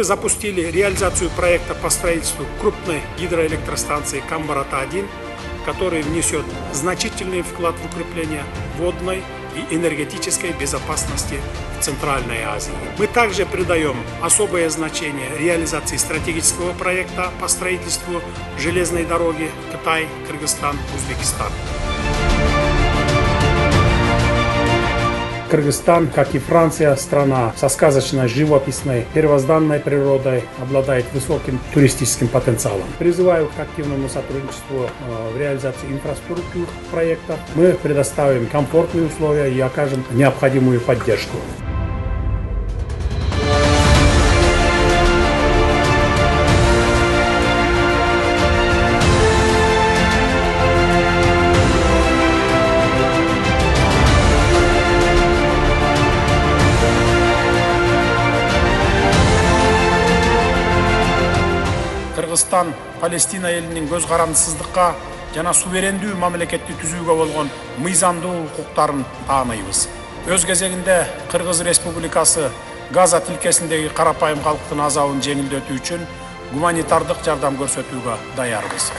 Мы запустили реализацию проекта по строительству крупной гидроэлектростанции Камбарата-1, который внесет значительный вклад в укрепление водной и энергетической безопасности в Центральной Азии. Мы также придаем особое значение реализации стратегического проекта по строительству железной дороги Китай, Кыргызстан, Узбекистан. Кыргызстан, как и Франция, страна со сказочной, живописной, первозданной природой, обладает высоким туристическим потенциалом. Призываю к активному сотрудничеству в реализации инфраструктурных проектов. Мы предоставим комфортные условия и окажем необходимую поддержку. Кыргызстан Палестина элинин көз карандысыздыкка жана суверендүү мамлекетти түзүүгө болгон мыйзамдуу укуктарын тааныйбыз. Өз кезегинде Кыргыз Республикасы Газа тилкесиндеги карапайым калктын азабын жеңилдетүү үчүн гуманитардык жардам көрсөтүүгө даярбыз.